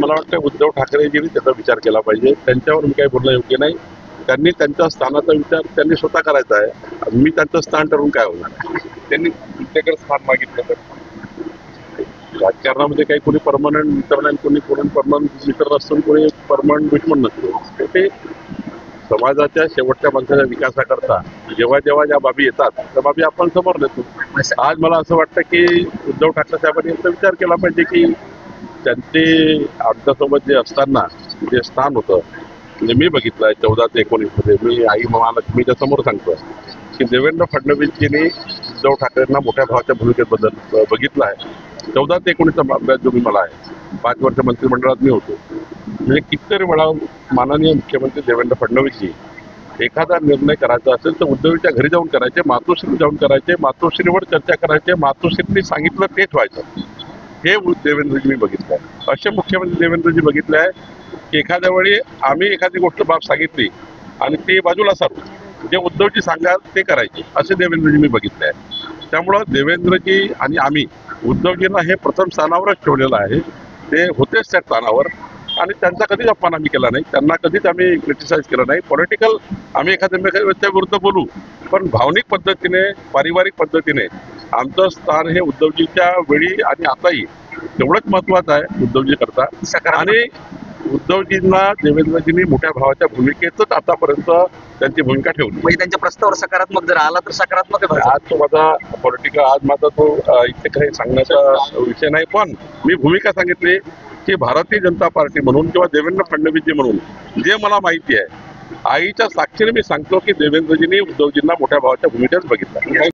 मला वाटतं उद्धव ठाकरेजींनी त्याचा विचार केला पाहिजे. त्यांच्यावर मी काही बोलणं योग्य नाही. त्यांनी त्यांच्या स्थानाचा विचार त्यांनी स्वतः करायचा आहे. मी त्यांचं स्थान ठरवून काय होणार. त्यांनी तुमच्याकडे स्थान मागितलं तर राजकारणामध्ये काही कोणी परमनंट मित्र नाही, कोणी परमनंट मित्र नसून कोणी परमनंट दुश्मन नसतो. ते समाजाच्या शेवटच्या माणसाच्या विकासाकरता जेव्हा जेव्हा ज्या बाबी येतात त्या बाबी आपण समोर नेतो. आज मला असं वाटतं की उद्धव ठाकरे साहेबांनी याचा विचार केला पाहिजे की त्यांचे आमच्यासोबत जे असताना जे स्थान होतं, म्हणजे मी बघितलंय 14 ते 19 मध्ये, मी आई महालक्ष्मीच्या समोर सांगतो की देवेंद्र फडणवीसजींनी उद्धव ठाकरेंना मोठ्या भावाच्या भूमिकेबद्दल बघितलं आहे. 14 ते 19चा अभ्यास जो मी मला आहे, 5 वर्ष मंत्रिमंडळात मी होतो. म्हणजे कितीतरी वेळा माननीय मुख्यमंत्री देवेंद्र फडणवीसजी एखादा निर्णय करायचा असेल तर उद्धवच्या घरी जाऊन करायचे, मातोश्री जाऊन करायचे, मातोश्रीवर चर्चा करायचे, मातोश्रींनी सांगितलं तेच व्हायचं. हे देवेंद्रजी मी बघितलं आहे. असे मुख्यमंत्री देवेंद्रजी बघितले आहे की एखाद्या वेळी आम्ही एखादी गोष्ट बाब सांगितली आणि ते बाजूला सारू, जे उद्धवजी सांगाल ते करायचे, असे देवेंद्रजी मी बघितले आहे. त्यामुळं देवेंद्रजी आणि आम्ही उद्धवजींना हे प्रथम स्थानावरच ठेवलेलं आहे. ते होतेच त्या स्थानावर आणि त्यांचा कधीच अपमान आम्ही केला नाही, त्यांना कधीच आम्ही क्रिटिसाइज केलं नाही. पॉलिटिकल आम्ही एखाद्या विरुद्ध बोलू, पण भावनिक पद्धतीने, पारिवारिक पद्धतीने आमचं स्थान हे उद्धवजीच्या वेळी आणि आताही तेवढंच महत्वाचं आहे उद्धवजी करता. आणि उद्धवजींना देवेंद्रजींनी मोठ्या भावाच्या भूमिकेतच आतापर्यंत त्यांची भूमिका ठेवली. म्हणजे त्यांच्या प्रस्तावावर सकारात्मक जर आला तर सकारात्मक आहे. आज तो माझा पॉलिटिकल, आज माझा तो इथे काही सांगण्याचा विषय नाही, पण मी भूमिका सांगितली की भारतीय जनता पार्टी म्हणून किंवा देवेंद्र फडणवीसजी म्हणून जे मला माहिती आहे, आईच्या साक्षीने मी सांगतो की देवेंद्रजींनी उद्धवजींना मोठ्या भावाच्या भूमिकेत बघितलं.